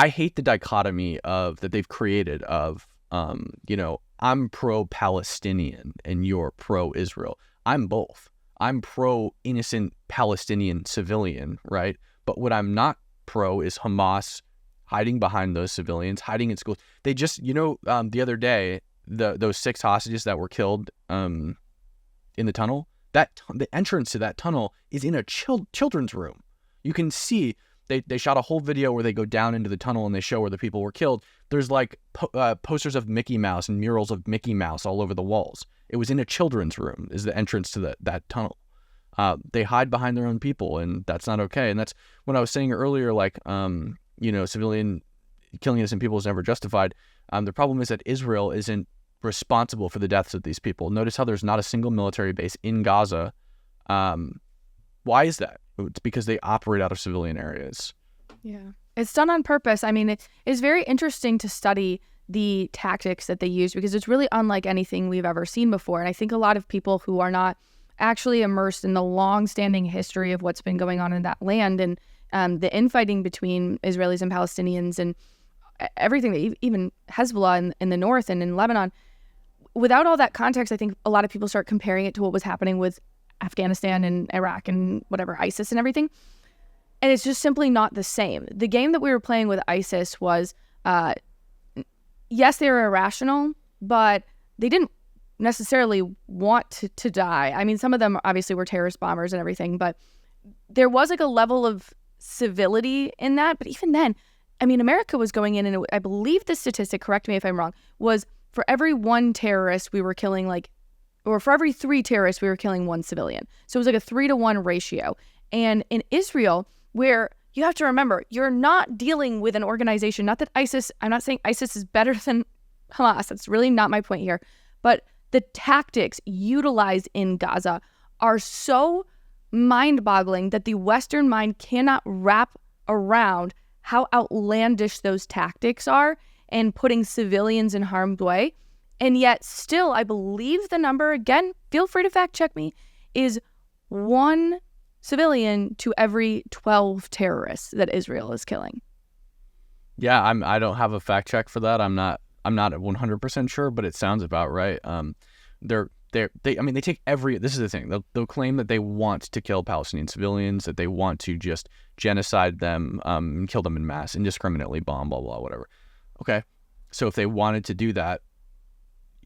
hate the dichotomy that they've created of, I'm pro-Palestinian and you're pro-Israel. I'm both. I'm pro-innocent Palestinian civilian, right? But what I'm not pro is Hamas hiding behind those civilians, hiding in schools. They just, the other day, those 6 hostages that were killed in the tunnel, the entrance to that tunnel is in a children's room. You can see they shot a whole video where they go down into the tunnel and they show where the people were killed. There's like posters of Mickey Mouse and murals of Mickey Mouse all over the walls. It was in a children's room is the entrance to that tunnel. They hide behind their own people, and that's not okay. And that's when I was saying earlier, like, civilian killing innocent people is never justified. The problem is that Israel isn't responsible for the deaths of these people. Notice how there's not a single military base in Gaza. Why is that? It's because they operate out of civilian areas. Yeah. It's done on purpose. I mean, it's very interesting to study the tactics that they use because it's really unlike anything we've ever seen before. And I think a lot of people who are not actually immersed in the long-standing history of what's been going on in that land and the infighting between Israelis and Palestinians and everything, even Hezbollah in the north and in Lebanon, without all that context, I think a lot of people start comparing it to what was happening with Afghanistan and Iraq and whatever, ISIS and everything. And it's just simply not the same. The game that we were playing with ISIS was, yes, they were irrational, but they didn't necessarily want to die. I mean, some of them obviously were terrorist bombers and everything, but there was like a level of civility in that. But even then, I mean, America was going in, and I believe the statistic, correct me if I'm wrong, was for every 1 terrorist we were killing or for every 3 terrorists we were killing 1 civilian. So it was like a 3-to-1 ratio. And in Israel, where you have to remember, you're not dealing with an organization, not that ISIS, I'm not saying ISIS is better than Hamas. That's really not my point here. But the tactics utilized in Gaza are so mind-boggling that the Western mind cannot wrap around how outlandish those tactics are and putting civilians in harm's way. And yet still, I believe the number, again, feel free to fact check me, is 1 civilian to every 12 terrorists that Israel is killing. Yeah, I don't have a fact check for that. I'm not 100% sure, but it sounds about right. They take this is the thing. They'll claim that they want to kill Palestinian civilians, that they want to just genocide them, kill them in mass, indiscriminately bomb, blah, blah, whatever. Okay. So if they wanted to do that,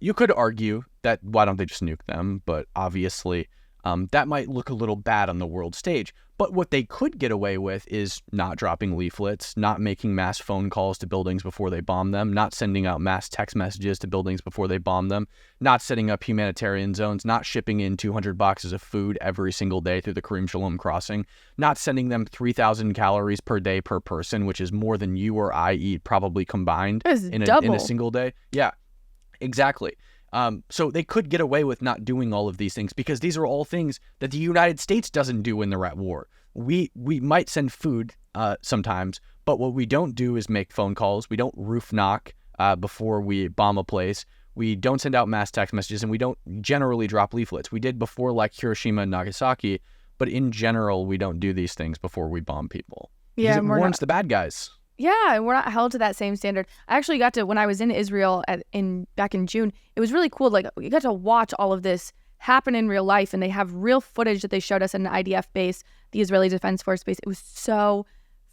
you could argue that why don't they just nuke them? But obviously, that might look a little bad on the world stage. But what they could get away with is not dropping leaflets, not making mass phone calls to buildings before they bomb them, not sending out mass text messages to buildings before they bomb them, not setting up humanitarian zones, not shipping in 200 boxes of food every single day through the Karim Shalom crossing, not sending them 3,000 calories per day per person, which is more than you or I eat probably combined in a single day. Yeah, exactly. So they could get away with not doing all of these things because these are all things that the United States doesn't do when they're at war. We might send food sometimes, but what we don't do is make phone calls. We don't roof knock before we bomb a place. We don't send out mass text messages, and we don't generally drop leaflets. We did before, like Hiroshima and Nagasaki, but in general, we don't do these things before we bomb people. Yeah, because it warns the bad guys. Yeah, and we're not held to that same standard. I actually got to, when I was in Israel back in June, it was really cool. Like, we got to watch all of this happen in real life, and they have real footage that they showed us at an IDF base, the Israeli Defense Force base. It was so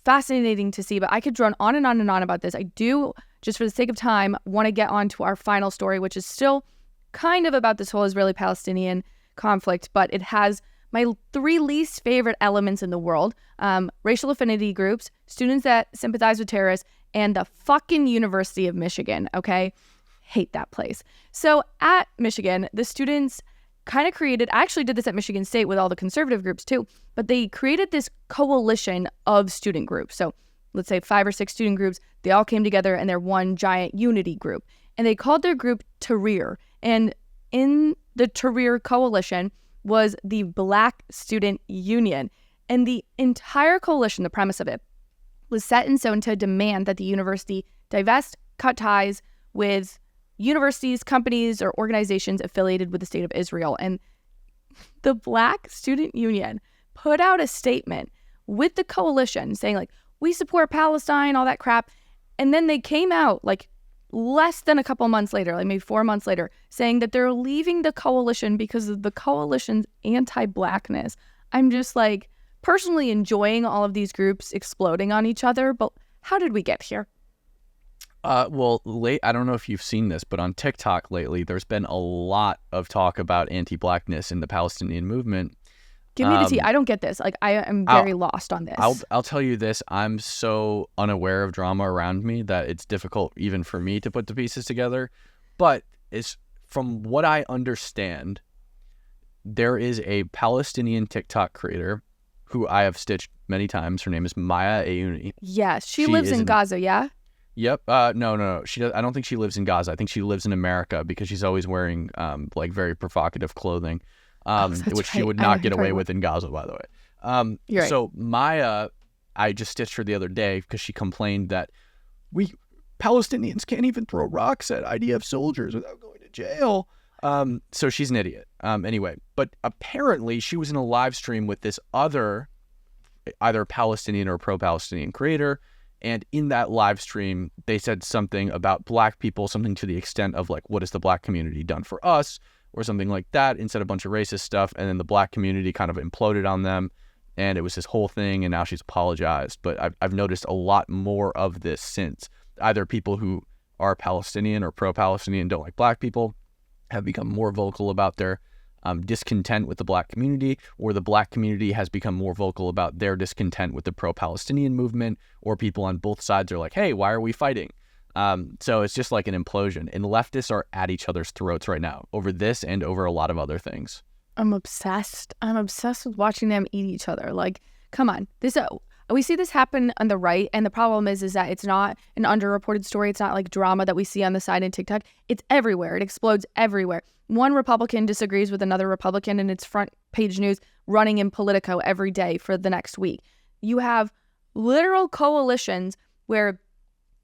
fascinating to see, but I could drone on and on and on about this. I do, just for the sake of time, want to get on to our final story, which is still kind of about this whole Israeli-Palestinian conflict, but it has my 3 least favorite elements in the world: racial affinity groups, students that sympathize with terrorists, and the fucking University of Michigan, okay? Hate that place. So at Michigan, the students kind of created, I actually did this at Michigan State with all the conservative groups too, but they created this coalition of student groups. So let's say 5 or 6 student groups, they all came together and they're one giant unity group. And they called their group tler. And in the tler coalition was the Black Student Union. And the entire coalition, the premise of it, was set in stone to demand that the university divest, cut ties with universities, companies, or organizations affiliated with the state of Israel. And the Black Student Union put out a statement with the coalition saying, like, we support Palestine, all that crap. And then they came out, like, less than a couple months later, like maybe 4 months later, saying that they're leaving the coalition because of the coalition's anti-blackness. I'm just like personally enjoying all of these groups exploding on each other, but how did we get here? I don't know if you've seen this, but on TikTok lately, there's been a lot of talk about anti-blackness in the Palestinian movement. Give me the tea. I don't get this. Like, I am very lost on this. I'll tell you this. I'm so unaware of drama around me that it's difficult even for me to put the pieces together. But from what I understand, there is a Palestinian TikTok creator who I have stitched many times. Her name is Maya Ayuni. Yes. She lives in Gaza, yeah? Yep. No. She does. I don't think she lives in Gaza. I think she lives in America because she's always wearing like very provocative clothing. Which she would not get away with in Gaza, by the way. You're right. So Maya, I just stitched her the other day because she complained that Palestinians can't even throw rocks at IDF soldiers without going to jail. So she's an idiot. Anyway, but apparently she was in a live stream with this other, either Palestinian or pro-Palestinian creator. And in that live stream, they said something about black people, something to the extent of like, what has the black community done for us? Or something like that, instead of a bunch of racist stuff. And then the black community kind of imploded on them. And it was this whole thing. And now she's apologized. But I've noticed a lot more of this since. Either people who are Palestinian or pro-Palestinian don't like black people have become more vocal about their discontent with the black community, or the black community has become more vocal about their discontent with the pro-Palestinian movement, or people on both sides are like, hey, why are we fighting? So it's just like an implosion, and leftists are at each other's throats right now over this and over a lot of other things. I'm obsessed with watching them eat each other. Like, come on. We see this happen on the right, and the problem is that it's not an underreported story. It's not like drama that we see on the side in TikTok. It's everywhere. It explodes everywhere. One Republican disagrees with another Republican, and it's front page news running in Politico every day for the next week. You have literal coalitions where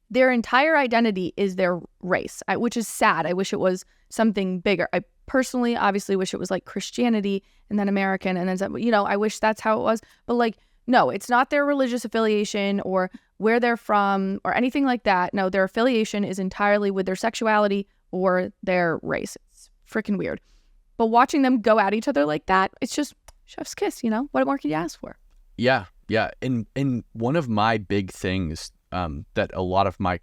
their entire identity is their race, which is sad. I wish it was something bigger. I personally obviously wish it was like Christianity and then American and then, I wish that's how it was. But like, no, it's not their religious affiliation or where they're from or anything like that. No, their affiliation is entirely with their sexuality or their race. It's freaking weird. But watching them go at each other like that, it's just chef's kiss, What more could you ask for? Yeah. And one of my big things that a lot of my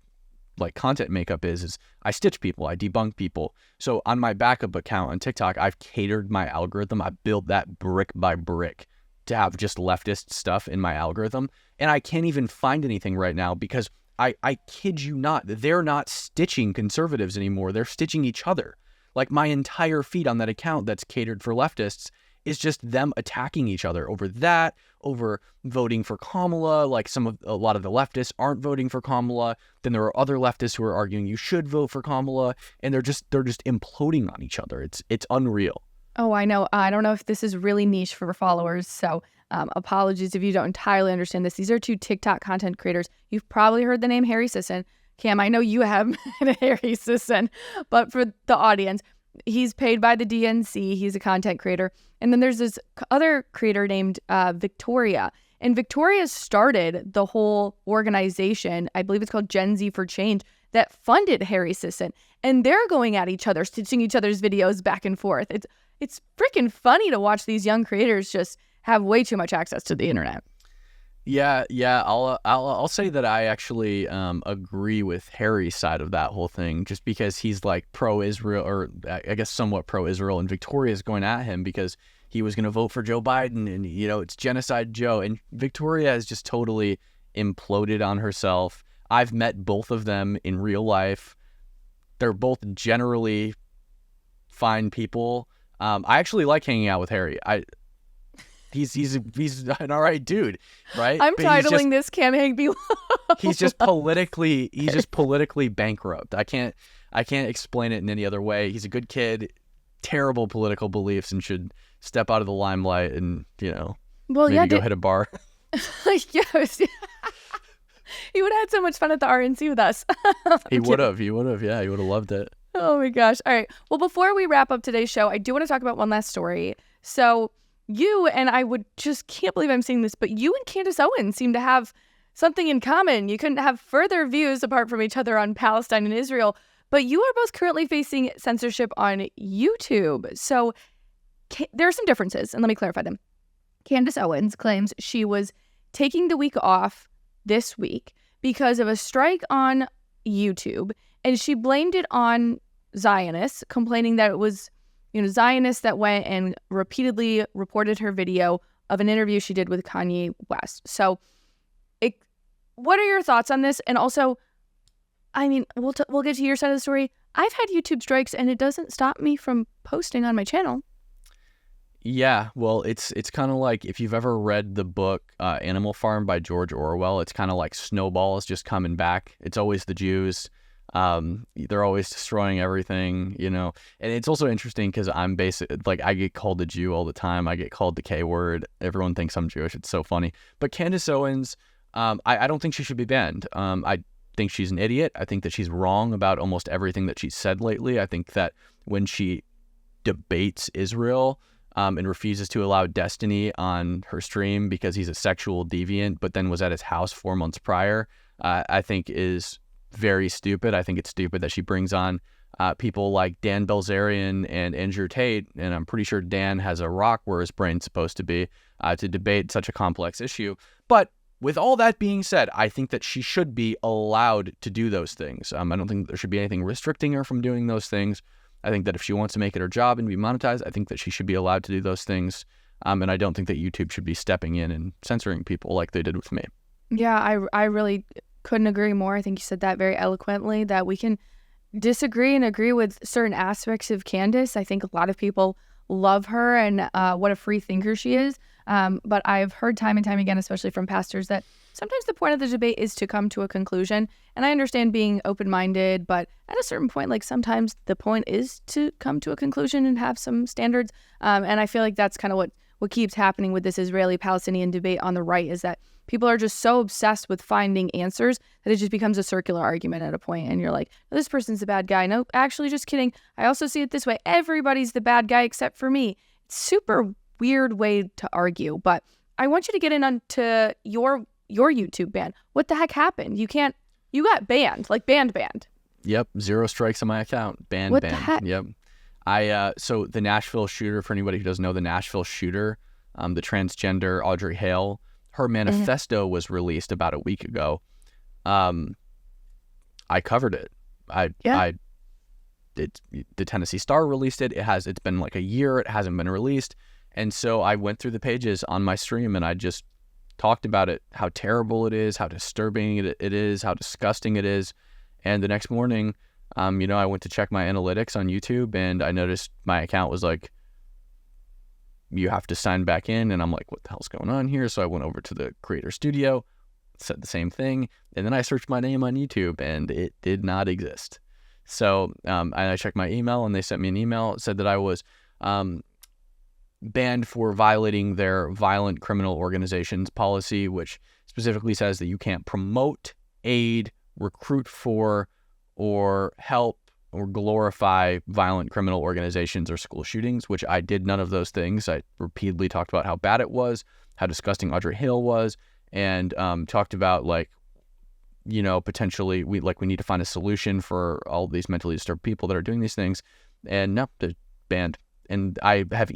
like content makeup is I stitch people, I debunk people. So on my backup account on TikTok, I've catered my algorithm. I built that brick by brick to have just leftist stuff in my algorithm. And I can't even find anything right now because I kid you not, they're not stitching conservatives anymore. They're stitching each other. Like my entire feed on that account that's catered for leftists is just them attacking each other over voting for Kamala. Like a lot of the leftists aren't voting for Kamala. Then there are other leftists who are arguing you should vote for Kamala, and they're just imploding on each other. It's unreal. Oh, I know. I don't know if this is really niche for followers, so apologies if you don't entirely understand this. These are two TikTok content creators. You've probably heard the name Harry Sisson. Cam, I know you have Harry Sisson, but for the audience, he's paid by the DNC. He's a content creator. And then there's this other creator named Victoria. And Victoria started the whole organization, I believe it's called Gen Z for Change, that funded Harry Sisson. And they're going at each other, stitching each other's videos back and forth. It's freaking funny to watch these young creators just have way too much access to the internet. Yeah. I'll say that I actually agree with Harry's side of that whole thing, just because he's like pro-Israel, or I guess somewhat pro-Israel, and Victoria's going at him because he was going to vote for Joe Biden, and it's genocide Joe, and Victoria has just totally imploded on herself. I've met both of them in real life. They're both generally fine people. I actually like hanging out with Harry. He's an all right dude, right? I'm titling this Cam Higby. He's just politically bankrupt. I can't explain it in any other way. He's a good kid, terrible political beliefs, and should step out of the limelight and go hit a bar. Yes. He would have had so much fun at the RNC with us. He would have. Yeah, he would have loved it. Oh my gosh. All right. Well, before we wrap up today's show, I do want to talk about one last story. So you and I would just can't believe I'm seeing this, but you and Candace Owens seem to have something in common. You couldn't have further views apart from each other on Palestine and Israel, but you are both currently facing censorship on YouTube. So there are some differences, and let me clarify them. Candace Owens claims she was taking the week off this week because of a strike on YouTube, and she blamed it on Zionists, complaining that it was, Zionists that went and repeatedly reported her video of an interview she did with Kanye West. So, what are your thoughts on this? And also, we'll get to your side of the story. I've had YouTube strikes, and it doesn't stop me from posting on my channel. Yeah, well, it's kind of like if you've ever read the book Animal Farm by George Orwell, it's kind of like snowballs just coming back. It's always the Jews. They're always destroying everything, And it's also interesting because I get called a Jew all the time. I get called the K word. Everyone thinks I'm Jewish. It's so funny. But Candace Owens, I don't think she should be banned. I think she's an idiot. I think that she's wrong about almost everything that she's said lately. I think that when she debates Israel, and refuses to allow Destiny on her stream because he's a sexual deviant, but then was at his house 4 months prior, I think is very stupid. I think it's stupid that she brings on people like Dan Bilzerian and Andrew Tate, and I'm pretty sure Dan has a rock where his brain's supposed to be, to debate such a complex issue. But with all that being said, I think that she should be allowed to do those things. I don't think there should be anything restricting her from doing those things. I think that if she wants to make it her job and be monetized, I think that she should be allowed to do those things. And I don't think that YouTube should be stepping in and censoring people like they did with me. Yeah, I really couldn't agree more. I think you said that very eloquently, that we can disagree and agree with certain aspects of Candace. I think a lot of people love her and what a free thinker she is. But I've heard time and time again, especially from pastors, that sometimes the point of the debate is to come to a conclusion. And I understand being open-minded, but at a certain point, sometimes the point is to come to a conclusion and have some standards. And I feel like that's kind of what keeps happening with this Israeli-Palestinian debate on the right, is that people are just so obsessed with finding answers that it just becomes a circular argument at a point. And you're like, no, this person's the bad guy. No, actually, just kidding. I also see it this way. Everybody's the bad guy except for me. It's super weird way to argue. But I want you to get in onto your YouTube ban. What the heck happened? You got banned, banned. Yep, 0 strikes on my account. Banned. What the heck? Yep. So the Nashville shooter, for anybody who doesn't know, the Nashville shooter, the transgender Audrey Hale, her manifesto was released about a week ago. I covered it. The Tennessee Star released it. It's been like a year. It hasn't been released. And so I went through the pages on my stream and I just talked about it, how terrible it is, how disturbing it is, how disgusting it is. And the next morning, I went to check my analytics on YouTube and I noticed my account was like, you have to sign back in. And I'm like, what the hell's going on here? So I went over to the creator studio, said the same thing. And then I searched my name on YouTube and it did not exist. So and I checked my email and they sent me an email. It said that I was banned for violating their violent criminal organizations policy, which specifically says that you can't promote, aid, recruit for, or help or glorify violent criminal organizations or school shootings, which I did none of those things. I repeatedly talked about how bad it was, how disgusting Audrey Hale was, and talked about potentially we need to find a solution for all these mentally disturbed people that are doing these things. And no, they're banned. And I have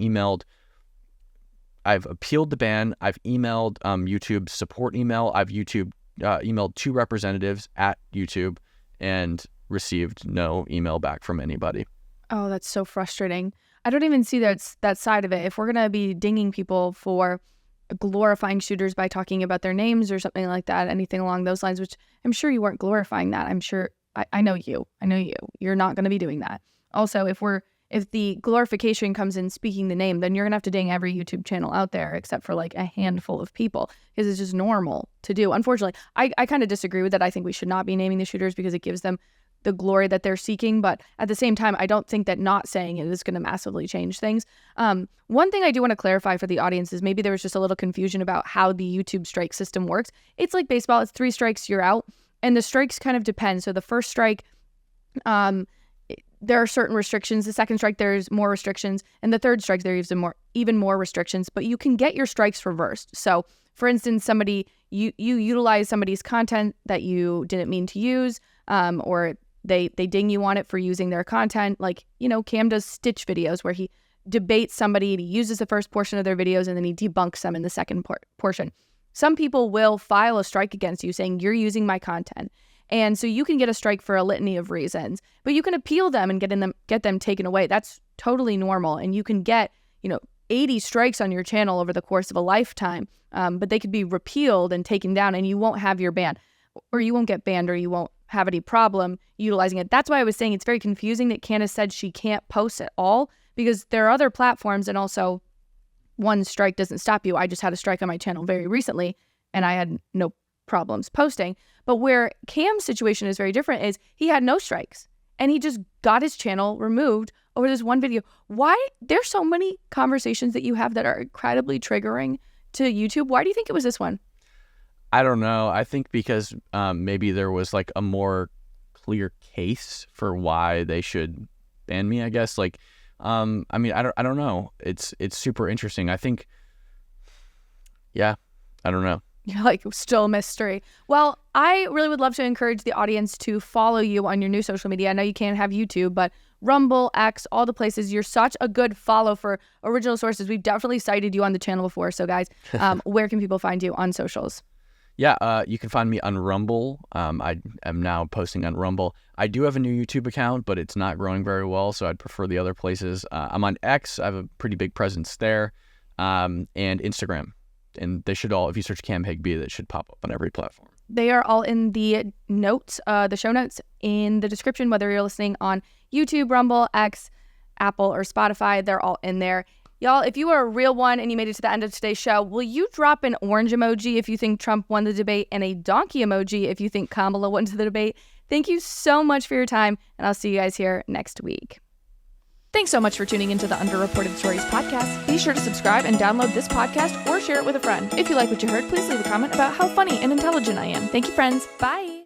I've appealed the ban. I've emailed YouTube's support email. I've emailed 2 representatives at YouTube and received no email back from anybody. Oh, that's so frustrating. I don't even see that side of it. If we're going to be dinging people for glorifying shooters by talking about their names or something like that, anything along those lines, which I'm sure you weren't glorifying that. I'm sure, I know you. You're not going to be doing that. Also, if the glorification comes in speaking the name, then you're going to have to ding every YouTube channel out there except for a handful of people, because it's just normal to do. Unfortunately, I kind of disagree with that. I think we should not be naming the shooters because it gives them the glory that they're seeking. But at the same time, I don't think that not saying it is going to massively change things. One thing I do want to clarify for the audience is maybe there was just a little confusion about how the YouTube strike system works. It's like baseball. It's 3 strikes, you're out. And the strikes kind of depend. So the first strike, there are certain restrictions. The second strike, there's more restrictions. And the third strike, there's even more restrictions. But you can get your strikes reversed. So, for instance, somebody you utilize somebody's content that you didn't mean to use, or they ding you on it for using their content. Like, Cam does stitch videos where he debates somebody and he uses the first portion of their videos and then he debunks them in the second portion. Some people will file a strike against you saying you're using my content. And so you can get a strike for a litany of reasons, but you can appeal them and get them taken away. That's totally normal. And you can get, 80 strikes on your channel over the course of a lifetime, but they could be repealed and taken down and you won't have your ban, or you won't get banned, or you won't have any problem utilizing it. That's why I was saying it's very confusing that Candace said she can't post at all, because there are other platforms, and also one strike doesn't stop you. I just had a strike on my channel very recently and I had no problems posting. But where Cam's situation is very different is he had no strikes and he just got his channel removed over this one video. Why? There's so many conversations that you have that are incredibly triggering to YouTube. Why do you think it was this one? I don't know. I think because maybe there was like a more clear case for why they should ban me, I guess. Like, I don't know. It's super interesting. I think, yeah, I don't know. You're like, still a mystery. Well, I really would love to encourage the audience to follow you on your new social media. I know you can't have YouTube, but Rumble, X, all the places. You're such a good follow for original sources. We've definitely cited you on the channel before. So guys, where can people find you on socials? Yeah, you can find me on Rumble. I am now posting on Rumble. I do have a new YouTube account, but it's not growing very well, so I'd prefer the other places. I'm on X. I have a pretty big presence there, and Instagram. And they should all, if you search Cam Higby, that should pop up on every platform. They are all in the notes, the show notes in the description, whether you're listening on YouTube, Rumble, X, Apple, or Spotify. They're all in there. Y'all, if you are a real one and you made it to the end of today's show, will you drop an orange emoji if you think Trump won the debate and a donkey emoji if you think Kamala won the debate? Thank you so much for your time, and I'll see you guys here next week. Thanks so much for tuning into the Underreported Stories podcast. Be sure to subscribe and download this podcast or share it with a friend. If you like what you heard, please leave a comment about how funny and intelligent I am. Thank you, friends. Bye.